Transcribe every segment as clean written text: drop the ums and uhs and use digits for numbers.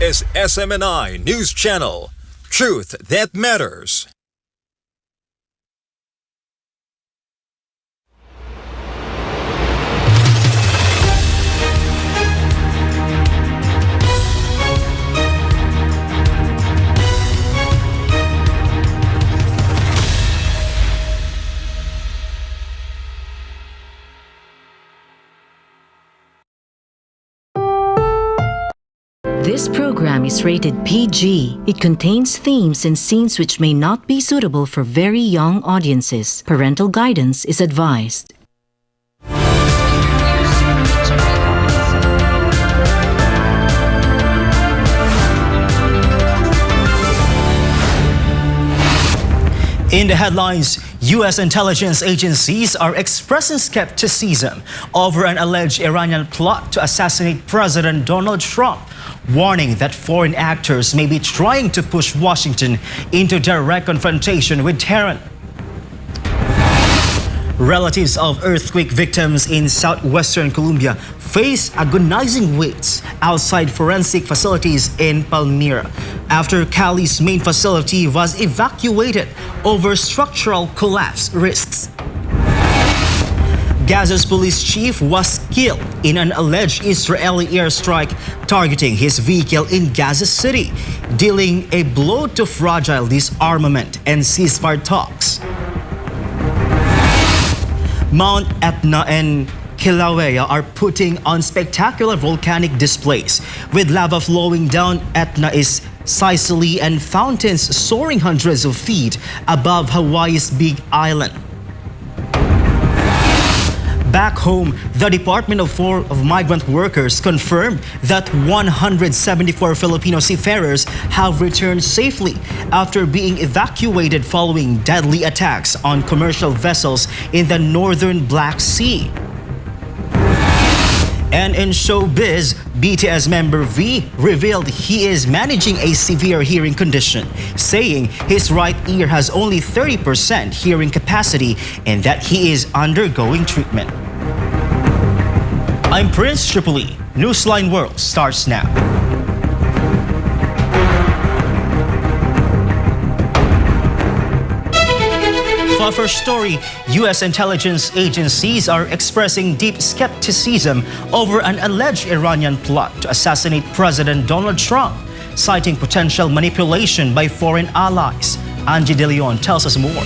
is SMNI News Channel. Truth that matters. This program is rated PG. It contains themes and scenes which may not be suitable for very young audiences. Parental guidance is advised. In the headlines, U.S. intelligence agencies are expressing skepticism over an alleged Iranian plot to assassinate President Donald Trump, warning that foreign actors may be trying to push Washington into direct confrontation with Tehran. Relatives of earthquake victims in southwestern Colombia face agonizing waits outside forensic facilities in Palmyra after Cali's main facility was evacuated over structural collapse risks. Gaza's police chief was killed in an alleged Israeli airstrike targeting his vehicle in Gaza City, dealing a blow to fragile disarmament and ceasefire talks. Mount Etna and Kilauea are putting on spectacular volcanic displays, with lava flowing down Etna's Sicily and fountains soaring hundreds of feet above Hawaii's Big Island. Back home, the Department of Migrant Workers confirmed that 174 Filipino seafarers have returned safely after being evacuated following deadly attacks on commercial vessels in the northern Black Sea. And in showbiz, BTS member V revealed he is managing a severe hearing condition, saying his right ear has only 30% hearing capacity and that he is undergoing treatment. I'm Prince Tripoli. Newsline World starts now. For our first story, U.S. intelligence agencies are expressing deep skepticism over an alleged Iranian plot to assassinate President Donald Trump, citing potential manipulation by foreign allies. Angie De Leon tells us more.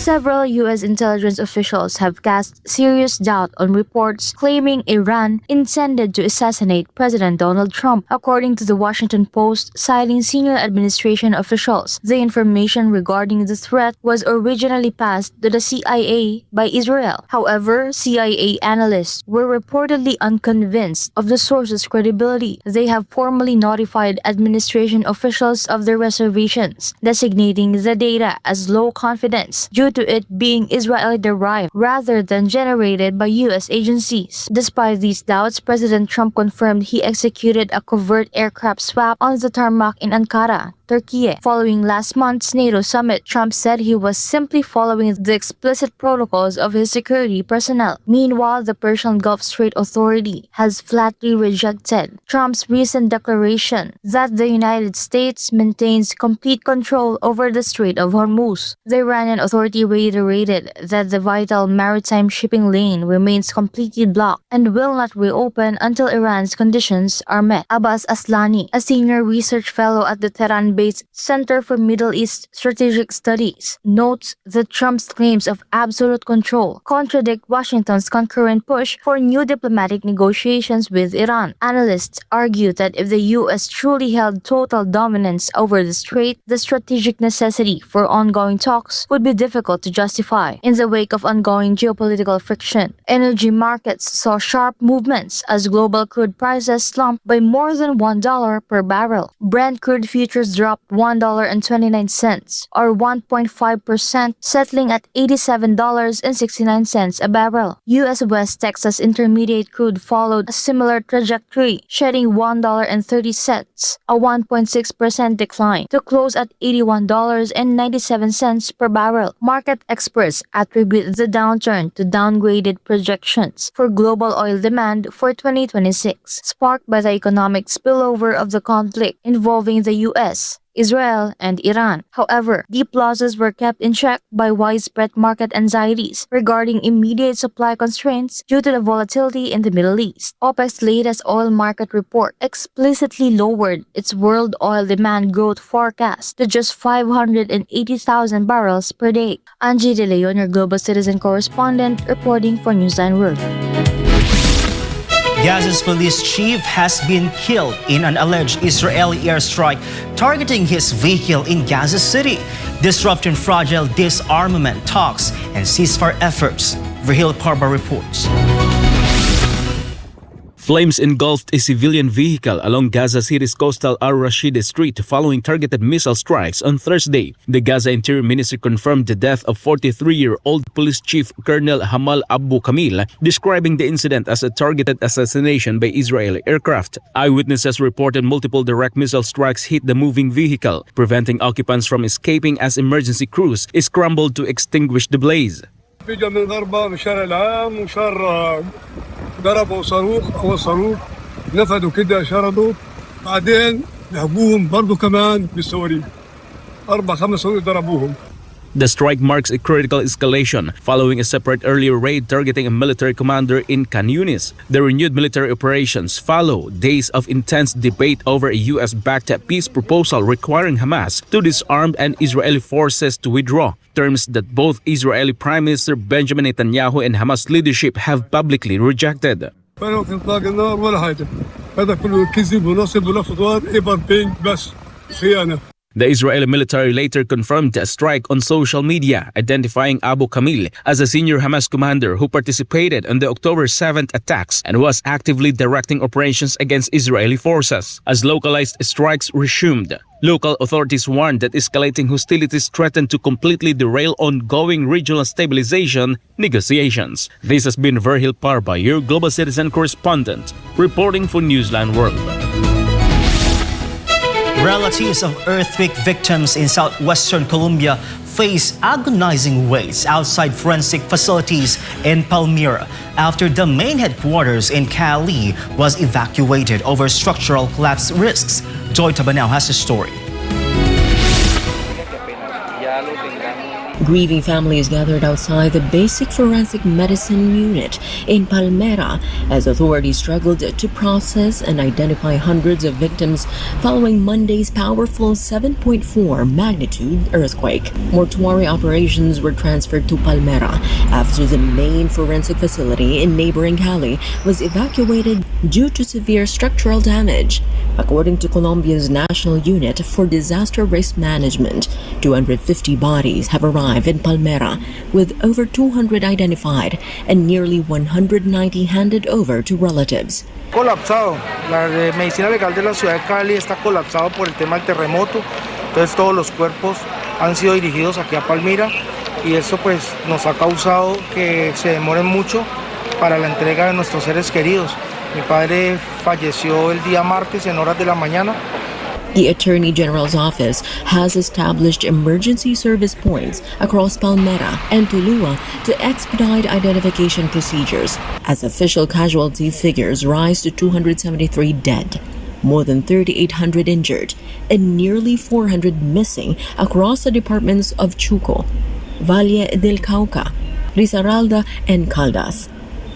Several U.S. intelligence officials have cast serious doubt on reports claiming Iran intended to assassinate President Donald Trump. According to the Washington Post, citing senior administration officials, the information regarding the threat was originally passed to the CIA by Israel. However, CIA analysts were reportedly unconvinced of the source's credibility. They have formally notified administration officials of their reservations, designating the data as low confidence due to it being Israeli-derived rather than generated by U.S. agencies. Despite these doubts, President Trump confirmed he executed a covert aircraft swap on the tarmac in Ankara, Turkey. Following last month's NATO summit, Trump said he was simply following the explicit protocols of his security personnel. Meanwhile, the Persian Gulf Strait Authority has flatly rejected Trump's recent declaration that the United States maintains complete control over the Strait of Hormuz. The Iranian authority reiterated that the vital maritime shipping lane remains completely blocked and will not reopen until Iran's conditions are met. Abbas Aslani, a senior research fellow at the Tehran-based Center for Middle East Strategic Studies, notes that Trump's claims of absolute control contradict Washington's concurrent push for new diplomatic negotiations with Iran. Analysts argue that if the U.S. truly held total dominance over the strait, the strategic necessity for ongoing talks would be difficult to justify. In the wake of ongoing geopolitical friction, energy markets saw sharp movements as global crude prices slumped by more than $1 per barrel. Brent crude futures dropped $1.29, or 1.5%, settling at $87.69 a barrel. U.S. West Texas Intermediate crude followed a similar trajectory, shedding $1.30, a 1.6% decline, to close at $81.97 per barrel. Market experts attribute the downturn to downgraded projections for global oil demand for 2026, sparked by the economic spillover of the conflict involving the U.S., Israel, and Iran. However, deep losses were kept in check by widespread market anxieties regarding immediate supply constraints due to the volatility in the Middle East. OPEC's latest oil market report explicitly lowered its world oil demand growth forecast to just 580,000 barrels per day. Angie De Leon, your Global Citizen correspondent, reporting for Newsline World. Gaza's police chief has been killed in an alleged Israeli airstrike targeting his vehicle in Gaza City, disrupting fragile disarmament talks and ceasefire efforts. Verhil Parba reports. Flames engulfed a civilian vehicle along Gaza City's coastal Al-Rashid Street following targeted missile strikes on Thursday. The Gaza Interior Ministry confirmed the death of 43-year-old Police Chief Colonel Hamal Abu Kamil, describing the incident as a targeted assassination by Israeli aircraft. Eyewitnesses reported multiple direct missile strikes hit the moving vehicle, preventing occupants from escaping as emergency crews scrambled to extinguish the blaze. ضربوا صاروخ هو صاروخ نفذوا كده شردوا بعدين ضربوهم برضه كمان بالصواريخ 4-5 صواريخ ضربوهم. The strike marks a critical escalation following a separate earlier raid targeting a military commander in Khan Yunis. The renewed military operations follow days of intense debate over a U.S.-backed peace proposal requiring Hamas to disarm and Israeli forces to withdraw, terms that both Israeli Prime Minister Benjamin Netanyahu and Hamas leadership have publicly rejected. The Israeli military later confirmed a strike on social media, identifying Abu Kamil as a senior Hamas commander who participated in the October 7th attacks and was actively directing operations against Israeli forces. As localized strikes resumed, local authorities warned that escalating hostilities threatened to completely derail ongoing regional stabilization negotiations. This has been Verhil Parba, your Global Citizen correspondent, reporting for Newsline World. Relatives of earthquake victims in southwestern Colombia face agonizing waits outside forensic facilities in Palmyra after the main headquarters in Cali was evacuated over structural collapse risks. Joy Tabanao has the story. Grieving families gathered outside the basic forensic medicine unit in Palmyra as authorities struggled to process and identify hundreds of victims following Monday's powerful 7.4 magnitude earthquake. Mortuary operations were transferred to Palmyra after the main forensic facility in neighboring Cali was evacuated due to severe structural damage. According to Colombia's National Unit for Disaster Risk Management, 250 bodies have arrived in Palmyra, with over 200 identified and nearly 190 handed over to relatives. Colapsado. La medicina legal de la ciudad de Cali está colapsado por el tema del terremoto. Entonces todos los cuerpos han sido dirigidos aquí a Palmira y eso pues nos ha causado que se demoren mucho para la entrega de nuestros seres queridos. Mi padre falleció el día martes en horas de la mañana. The Attorney General's office has established emergency service points across Palmyra and Tulua to expedite identification procedures as official casualty figures rise to 273 dead, more than 3,800 injured, and nearly 400 missing across the departments of Chuco, Valle del Cauca, Risaralda, and Caldas.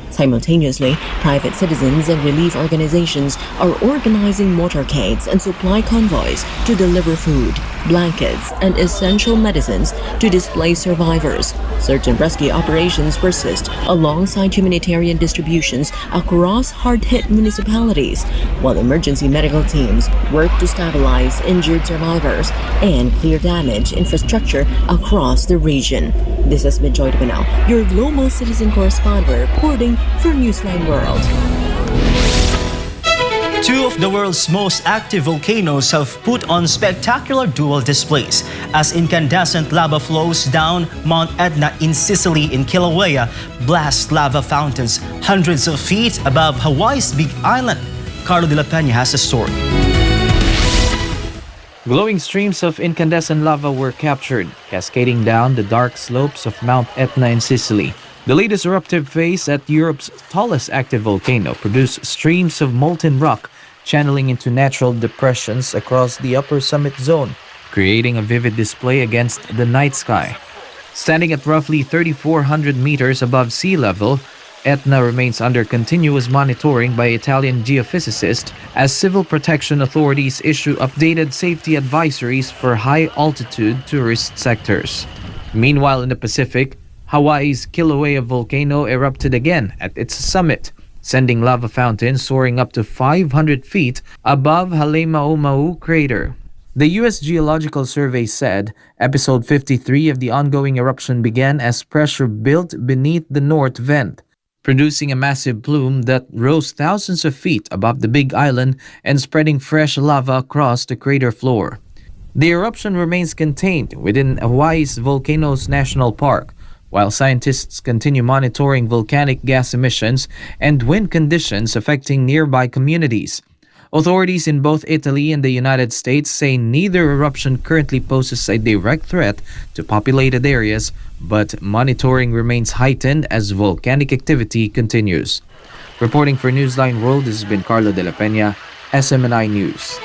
Simultaneously, private citizens and relief organizations are organizing motorcades and supply convoys to deliver food, blankets, and essential medicines to displaced survivors. Search and rescue operations persist alongside humanitarian distributions across hard-hit municipalities, while emergency medical teams work to stabilize injured survivors and clear damaged infrastructure across the region. This has been Joy Tabanao, your Global Citizen correspondent reporting for Newsline World. Two of the world's most active volcanoes have put on spectacular dual displays as incandescent lava flows down Mount Etna in Sicily in Kilauea blast lava fountains hundreds of feet above Hawaii's Big Island. Carlo de la Peña has a story. Glowing streams of incandescent lava were captured, cascading down the dark slopes of Mount Etna in Sicily. The latest eruptive phase at Europe's tallest active volcano produced streams of molten rock channeling into natural depressions across the upper summit zone, creating a vivid display against the night sky. Standing at roughly 3,400 meters above sea level, Etna remains under continuous monitoring by Italian geophysicists as civil protection authorities issue updated safety advisories for high-altitude tourist sectors. Meanwhile, in the Pacific, Hawaii's Kilauea volcano erupted again at its summit, sending lava fountains soaring up to 500 feet above Halemaumau crater. The U.S. Geological Survey said episode 53 of the ongoing eruption began as pressure built beneath the north vent, producing a massive plume that rose thousands of feet above the Big Island and spreading fresh lava across the crater floor. The eruption remains contained within Hawaii's Volcanoes National Park, while scientists continue monitoring volcanic gas emissions and wind conditions affecting nearby communities. Authorities in both Italy and the United States say neither eruption currently poses a direct threat to populated areas, but monitoring remains heightened as volcanic activity continues. Reporting for Newsline World, this has been Carlo de la Peña, SMNI News.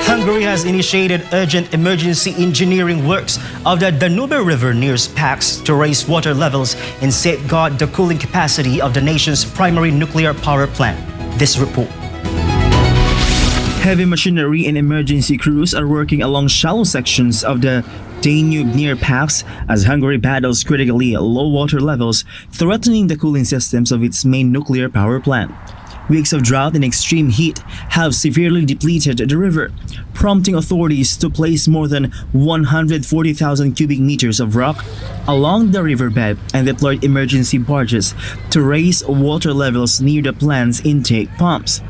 Hungary has initiated urgent emergency engineering works of the Danube River near Pax to raise water levels and safeguard the cooling capacity of the nation's primary nuclear power plant. This report. Heavy machinery and emergency crews are working along shallow sections of the Danube near Pax as Hungary battles critically low water levels, threatening the cooling systems of its main nuclear power plant. Weeks of drought and extreme heat have severely depleted the river, prompting authorities to place more than 140,000 cubic meters of rock along the riverbed and deployed emergency barges to raise water levels near the plant's intake pumps.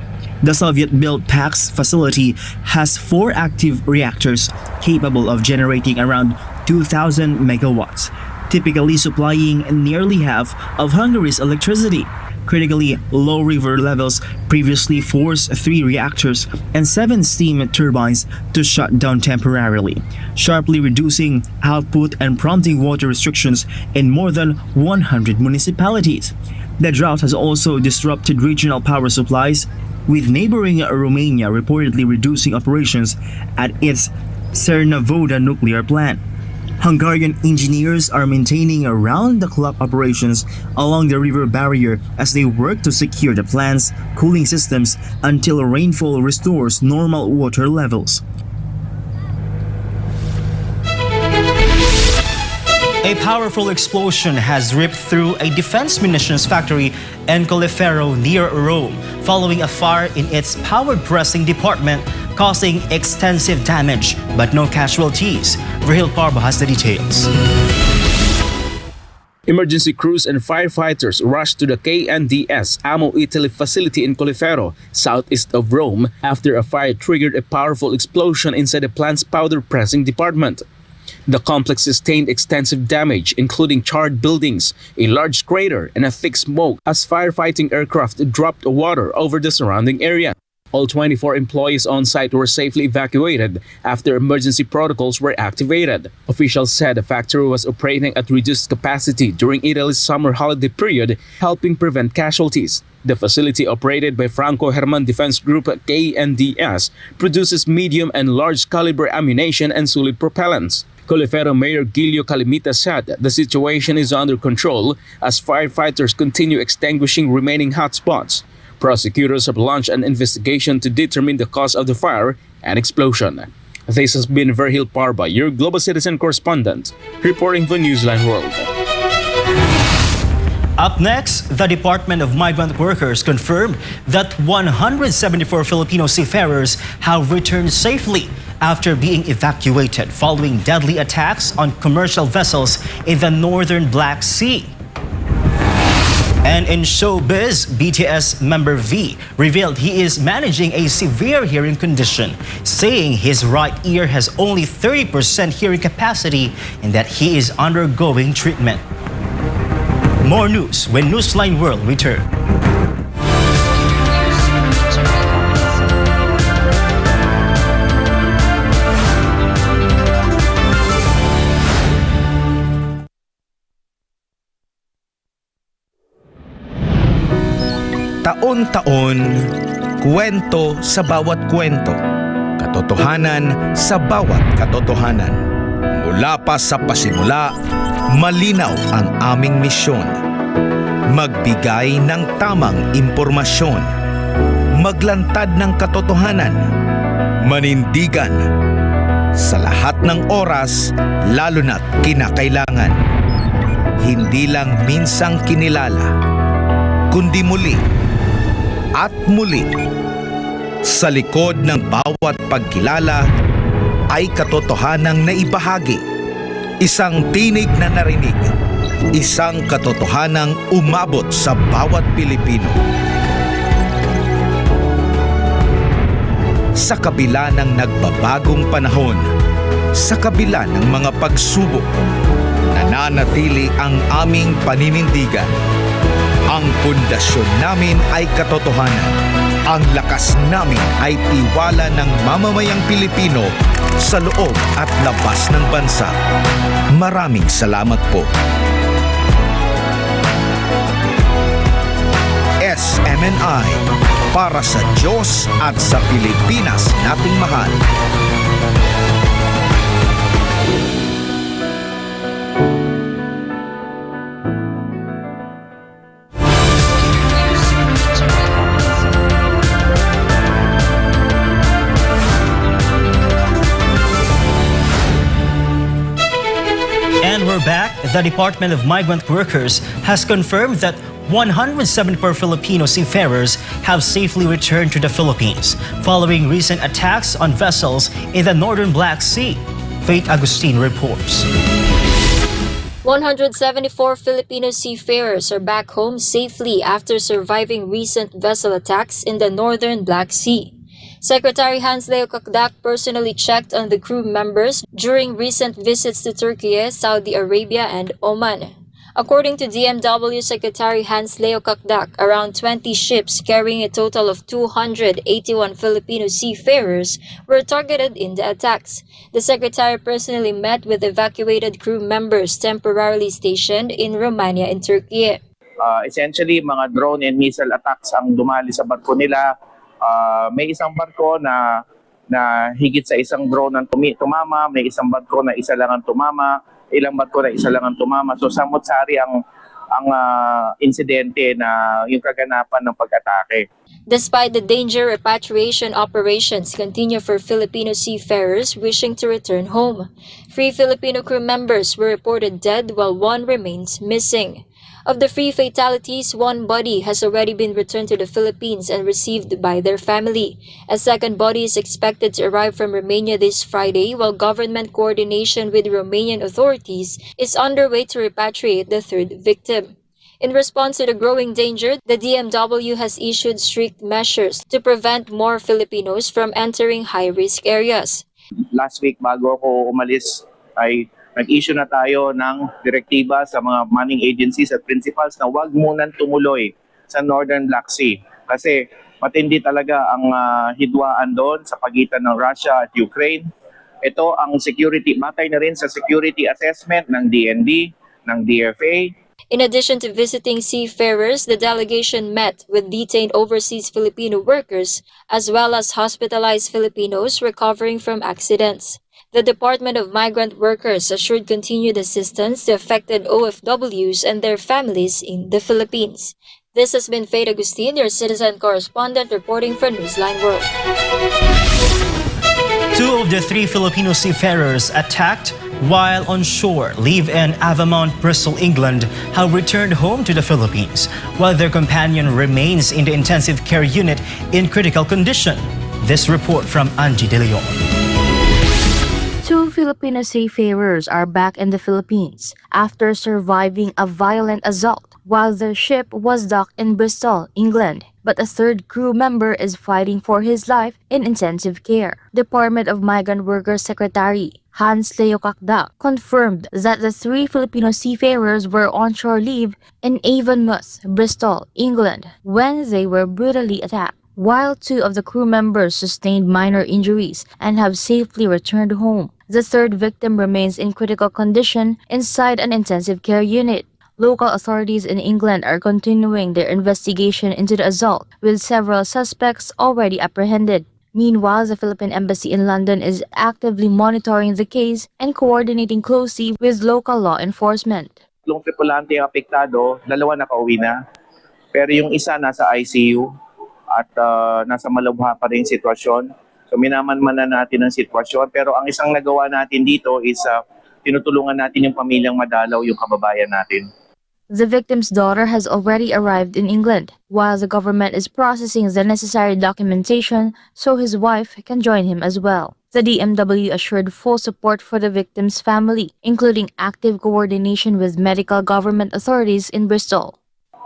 The Soviet-built Pax facility has 4 active reactors capable of generating around 2,000 megawatts, typically supplying nearly half of Hungary's electricity. Critically low river levels previously forced 3 reactors and 7 steam turbines to shut down temporarily, sharply reducing output and prompting water restrictions in more than 100 municipalities. The drought has also disrupted regional power supplies, with neighboring Romania reportedly reducing operations at its Cernavoda nuclear plant. Hungarian engineers are maintaining around-the-clock operations along the river barrier as they work to secure the plant's cooling systems until rainfall restores normal water levels. A powerful explosion has ripped through a defense munitions factory in Colleferro near Rome, following a fire in its powered pressing department, causing extensive damage but no casualties. Rahil Parba has the details. Emergency crews and firefighters rushed to the KNDS Ammo Italy facility in Colleferro, southeast of Rome, after a fire triggered a powerful explosion inside the plant's powder pressing department. The complex sustained extensive damage, including charred buildings, a large crater, and a thick smoke as firefighting aircraft dropped water over the surrounding area. All 24 employees on site were safely evacuated after emergency protocols were activated. Officials said the factory was operating at reduced capacity during Italy's summer holiday period, helping prevent casualties. The facility, operated by Franco-Herman Defense Group KNDS, produces medium and large caliber ammunition and solid propellants. Colleferro Mayor Giulio Calimita said the situation is under control as firefighters continue extinguishing remaining hotspots. Prosecutors have launched an investigation to determine the cause of the fire and explosion. This has been Rahil Parba, your Global Citizen correspondent, reporting for Newsline World. Up next, the Department of Migrant Workers confirmed that 174 Filipino seafarers have returned safely after being evacuated following deadly attacks on commercial vessels in the northern Black Sea. And in showbiz, BTS member V revealed he is managing a severe hearing condition, saying his right ear has only 30% hearing capacity and that he is undergoing treatment. More news when Newsline World return. Taon-taon, kwento sa bawat kwento, katotohanan sa bawat katotohanan. Mula pa sa pasimula, malinaw ang aming misyon. Magbigay ng tamang impormasyon. Maglantad ng katotohanan. Manindigan. Sa lahat ng oras, lalo na't kinakailangan. Hindi lang minsang kinilala, kundi muli at muli. Sa likod ng bawat pagkilala ay katotohanang naibahagi. Isang tinig na narinig. Isang katotohanang umabot sa bawat Pilipino. Sa kabila ng nagbabagong panahon, sa kabila ng mga pagsubok, nananatili ang aming paninindigan. Ang pundasyon namin ay katotohanan. Ang lakas namin ay tiwala ng mamamayang Pilipino sa loob at labas ng bansa. Maraming salamat po. SMNI, para sa Diyos at sa Pilipinas nating mahal. And we're back. The Department of Migrant Workers has confirmed that 174 Filipino seafarers have safely returned to the Philippines following recent attacks on vessels in the northern Black Sea. Faith Agustin reports. 174 Filipino seafarers are back home safely after surviving recent vessel attacks in the northern Black Sea. Secretary Hans Leo Kakdak personally checked on the crew members during recent visits to Turkey, Saudi Arabia, and Oman. According to DMW Secretary Hans Leo Kakdak, around 20 ships carrying a total of 281 Filipino seafarers were targeted in the attacks. The Secretary personally met with evacuated crew members temporarily stationed in Romania and Turkey. Essentially, mga drone and missile attacks ang dumali sa barko nila. May isang barko na higit sa isang drone ang tumama, may isang barko na isa lang ang tumama, ilang barko na isa lang ang tumama. So samot-sari ang insidente na yung kaganapan ng pag-atake. Despite the danger, repatriation operations continue for Filipino seafarers wishing to return home. 3 Filipino crew members were reported dead while 1 remains missing. Of the 3 fatalities, 1 body has already been returned to the Philippines and received by their family. A second body is expected to arrive from Romania this Friday, while government coordination with Romanian authorities is underway to repatriate the 3rd victim. In response to the growing danger, the DMW has issued strict measures to prevent more Filipinos from entering high-risk areas. Last week, bago ako umalis, ay nag-issue na tayo ng direktiba sa mga manning agencies at principals na huwag munang tumuloy sa Northern Black Sea. Kasi matindi talaga ang hidwaan doon sa pagitan ng Russia at Ukraine. Ito ang security, matay na rin sa security assessment ng DND, ng DFA. In addition to visiting seafarers, the delegation met with detained overseas Filipino workers as well as hospitalized Filipinos recovering from accidents. The Department of Migrant Workers assured continued assistance to affected OFWs and their families in the Philippines. This has been Faith Agustin, your citizen correspondent reporting for Newsline World. 2 of the 3 Filipino seafarers attacked while on shore live in Avamount, Bristol, England, have returned home to the Philippines, while their companion remains in the intensive care unit in critical condition. This report from Angie De Leon. 2 Filipino seafarers are back in the Philippines after surviving a violent assault while their ship was docked in Bristol, England. But a third crew member is fighting for his life in intensive care. Department of Migrant Workers Secretary Hans Leo Kakdak confirmed that the 3 Filipino seafarers were on shore leave in Avonmouth, Bristol, England, when they were brutally attacked, while 2 of the crew members sustained minor injuries and have safely returned home. The third victim remains in critical condition inside an intensive care unit. Local authorities in England are continuing their investigation into the assault, with several suspects already apprehended. Meanwhile, the Philippine Embassy in London is actively monitoring the case and coordinating closely with local law enforcement. Yung tripulante ang apektado, 2 nakauwi na. Pero yung isa nasa ICU at nasa malubha pa rin sitwasyon. So minamanmanan natin ang sitwasyon. Pero ang isang nagawa natin dito is tinutulungan natin yung pamilyang madalaw yung kababayan natin. The victim's daughter has already arrived in England, while the government is processing the necessary documentation so his wife can join him as well. The DMW assured full support for the victim's family, including active coordination with medical government authorities in Bristol.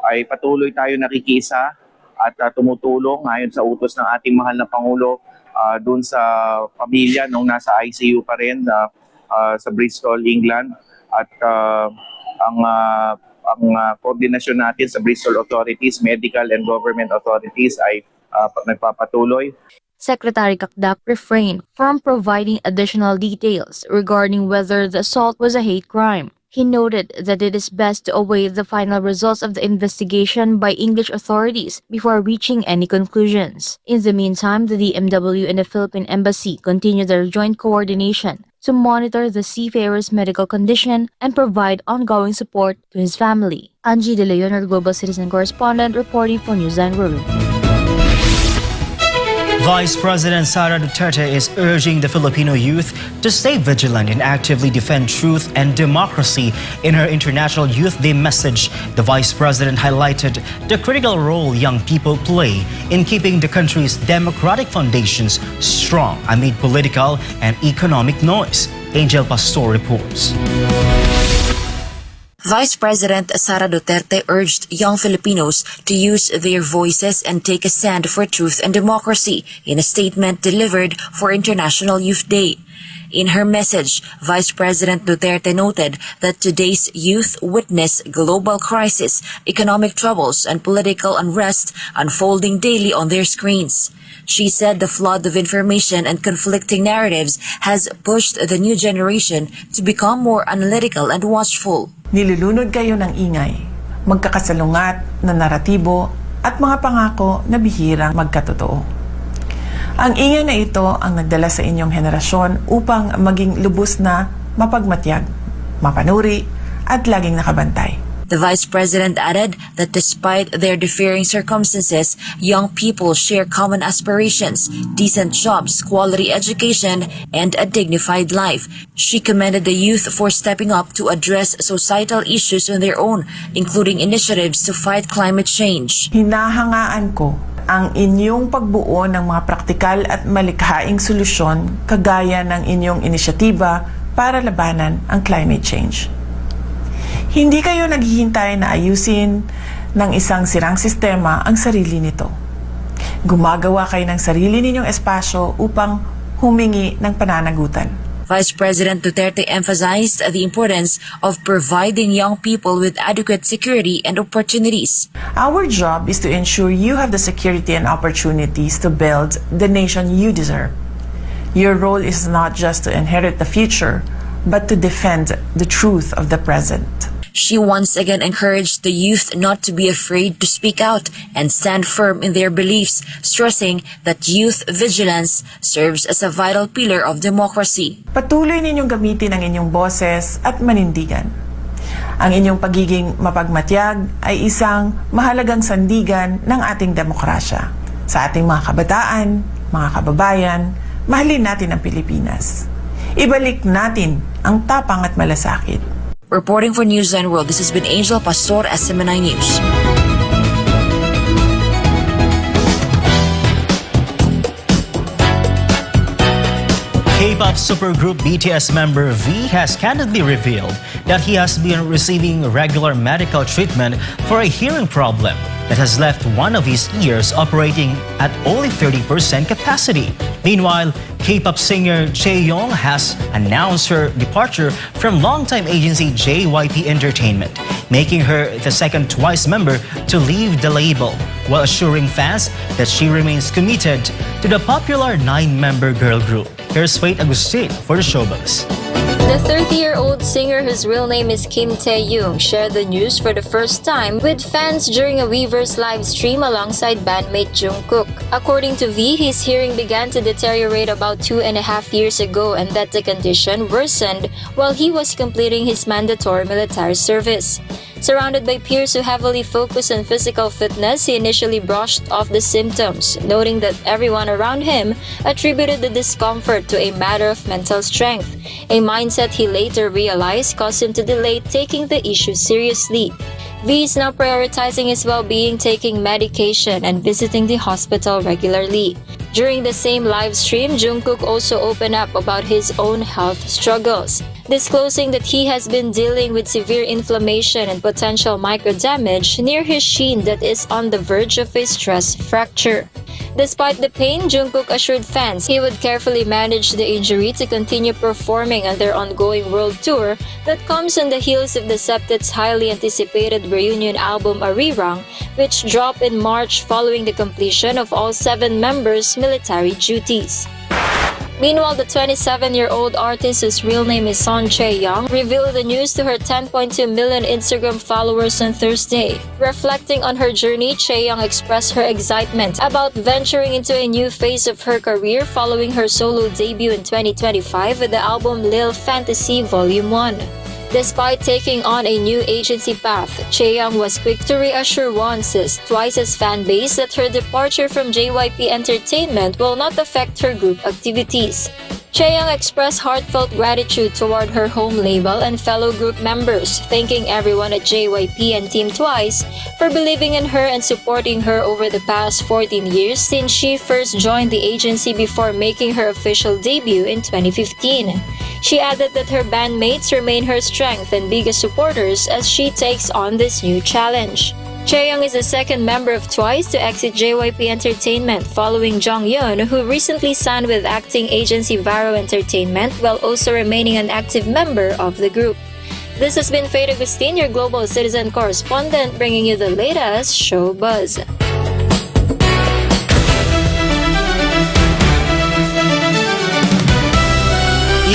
Ay patuloy tayo nakikiisa at tumutulong ayon sa utos ng ating mahal na Pangulo doon sa pamilya nung nasa ICU pa rin sa Bristol, England. At ang koordinasyon natin sa Bristol authorities, medical and government authorities ay nagpapatuloy. Secretary Kakdak refrained from providing additional details regarding whether the assault was a hate crime. He noted that it is best to await the final results of the investigation by English authorities before reaching any conclusions. In the meantime, the DMW and the Philippine Embassy continue their joint coordination to monitor the seafarer's medical condition and provide ongoing support to his family. Angie De Leon, our Global Citizen Correspondent, reporting for Newsline World. Vice President Sara Duterte is urging the Filipino youth to stay vigilant and actively defend truth and democracy. In her International Youth Day message, the Vice President highlighted the critical role young people play in keeping the country's democratic foundations strong amid political and economic noise. Angel Pastor reports. Vice President Sara Duterte urged young Filipinos to use their voices and take a stand for truth and democracy in a statement delivered for International Youth Day. In her message, Vice President Duterte noted that today's youth witness global crisis, economic troubles, and political unrest unfolding daily on their screens. She said the flood of information and conflicting narratives has pushed the new generation to become more analytical and watchful. Nilulunod kayo ng ingay, magkakasalungat na naratibo at mga pangako na bihirang magkatotoo. Ang ingay na ito ang nagdala sa inyong henerasyon upang maging lubos na mapagmatyag, mapanuri at laging nakabantay. The Vice President added that despite their differing circumstances, young people share common aspirations, decent jobs, quality education, and a dignified life. She commended the youth for stepping up to address societal issues on their own, including initiatives to fight climate change. Hinahangaan ko ang inyong pagbuo ng mga praktikal at malikhaing solusyon kagaya ng inyong inisyatiba para labanan ang climate change. Hindi kayo naghihintay na ayusin ng isang sirang sistema ang sarili nito. Gumagawa kayo ng sarili ninyong espasyo upang humingi ng pananagutan. Vice President Duterte emphasized the importance of providing young people with adequate security and opportunities. Our job is to ensure you have the security and opportunities to build the nation you deserve. Your role is not just to inherit the future, but to defend the truth of the present. She once again encouraged the youth not to be afraid to speak out and stand firm in their beliefs, stressing that youth vigilance serves as a vital pillar of democracy. Patuloy ninyong gamitin ang inyong boses at manindigan. Ang inyong pagiging mapagmatyag ay isang mahalagang sandigan ng ating demokrasya. Sa ating mga kabataan, mga kababayan, mahalin natin ang Pilipinas. Ibalik natin ang tapang at malasakit. Reporting for Newsline World, this has been Angel Pastor, SMNI News. K-pop supergroup BTS member V has candidly revealed that he has been receiving regular medical treatment for a hearing problem that has left one of his ears operating at only 30% capacity. Meanwhile, K-pop singer Chaeyoung has announced her departure from longtime agency JYP Entertainment, making her the second TWICE member to leave the label, while assuring fans that she remains committed to the popular 9-member girl group. Here's Faith Agustin for the Showbuzz. The 30-year-old singer, whose real name is Kim Tae-young, shared the news for the first time with fans during a Weverse live stream alongside bandmate Jungkook. According to V, his hearing began to deteriorate about 2.5 years ago and that the condition worsened while he was completing his mandatory military service. Surrounded by peers who heavily focus on physical fitness, he initially brushed off the symptoms, noting that everyone around him attributed the discomfort to a matter of mental strength, a mindset he later realized caused him to delay taking the issue seriously. V is now prioritizing his well-being, taking medication and visiting the hospital regularly. During the same live stream, Jungkook also opened up about his own health struggles, disclosing that he has been dealing with severe inflammation and potential microdamage near his shin that is on the verge of a stress fracture. Despite the pain, Jungkook assured fans he would carefully manage the injury to continue performing on their ongoing world tour that comes on the heels of the septet's highly anticipated reunion album Arirang, which dropped in March following the completion of all 7 members' military duties. Meanwhile, the 27-year-old artist, whose real name is Son Chae-young, revealed the news to her 10.2 million Instagram followers on Thursday. Reflecting on her journey, Chae-young expressed her excitement about venturing into a new phase of her career following her solo debut in 2025 with the album Lil Fantasy Volume 1. Despite taking on a new agency path, Chae-young was quick to reassure TWICE's fan base that her departure from JYP Entertainment will not affect her group activities. Chae-young expressed heartfelt gratitude toward her home label and fellow group members, thanking everyone at JYP and Team TWICE for believing in her and supporting her over the past 14 years since she first joined the agency before making her official debut in 2015. She added that her bandmates remain her strength and biggest supporters as she takes on this new challenge. Chae-young is the second member of TWICE to exit JYP Entertainment following Jonghyun, who recently signed with acting agency Varo Entertainment while also remaining an active member of the group. This has been Faith Agustin, your global citizen correspondent, bringing you the latest show buzz.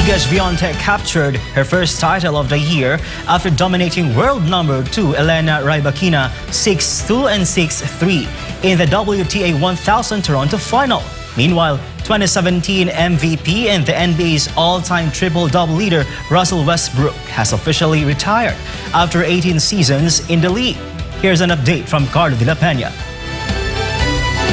Iga Swiatek captured her first title of the year after dominating world number 2 Elena Rybakina 6-2 and 6-3 in the WTA 1000 Toronto final. Meanwhile, 2017 MVP and the NBA's all-time triple-double leader Russell Westbrook has officially retired after 18 seasons in the league. Here's an update from Carlo de la Peña.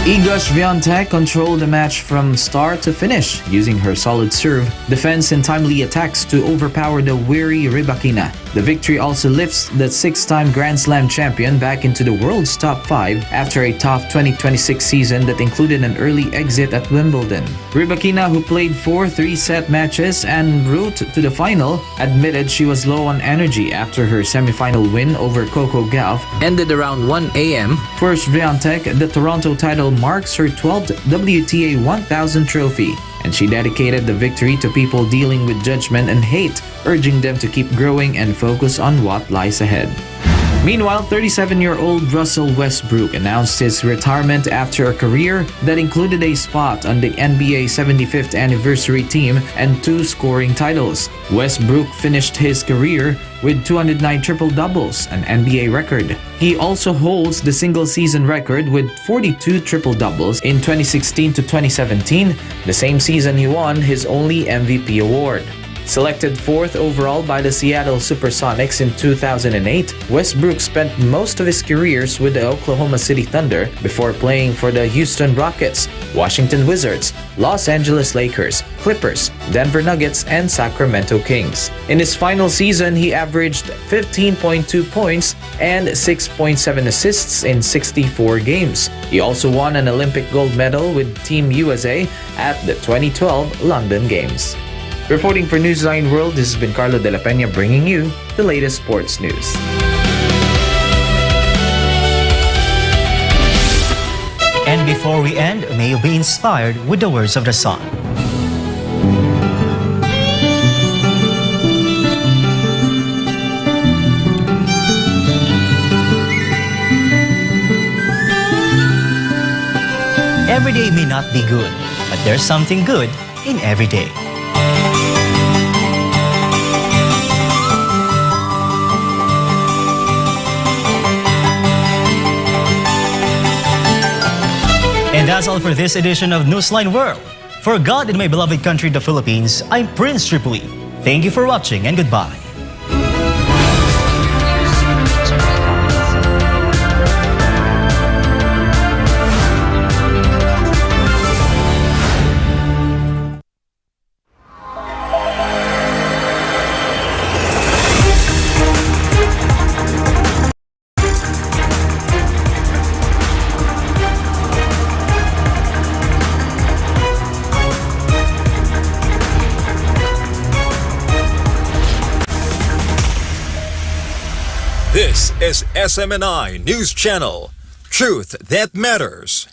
Iga Swiatek controlled the match from start to finish, using her solid serve, defense and timely attacks to overpower the weary Rybakina. The victory also lifts the 6-time Grand Slam champion back into the world's top 5 after a tough 2026 season that included an early exit at Wimbledon. Rybakina, who played 4 3-set matches en route to the final, admitted she was low on energy after her semifinal win over Coco Gauff ended around 1 a.m. For Swiatek, the Toronto title marks her 12th WTA 1000 trophy, and she dedicated the victory to people dealing with judgment and hate, urging them to keep growing and focus on what lies ahead. Meanwhile, 37-year-old Russell Westbrook announced his retirement after a career that included a spot on the NBA 75th anniversary team and 2 scoring titles. Westbrook finished his career with 209 triple-doubles, an NBA record. He also holds the single-season record with 42 triple-doubles in 2016 to 2017, the same season he won his only MVP award. Selected 4th overall by the Seattle Supersonics in 2008, Westbrook spent most of his careers with the Oklahoma City Thunder before playing for the Houston Rockets, Washington Wizards, Los Angeles Lakers, Clippers, Denver Nuggets, and Sacramento Kings. In his final season, he averaged 15.2 points and 6.7 assists in 64 games. He also won an Olympic gold medal with Team USA at the 2012 London Games. Reporting for Newsline World, this has been Carlo De La Peña bringing you the latest sports news. And before we end, may you be inspired with the words of the song. Every day may not be good, but there's something good in every day. And that's all for this edition of Newsline World. For God and my beloved country, the Philippines, I'm Prince Tripoli. Thank you for watching and goodbye. This is SMNI News Channel. Truth that matters.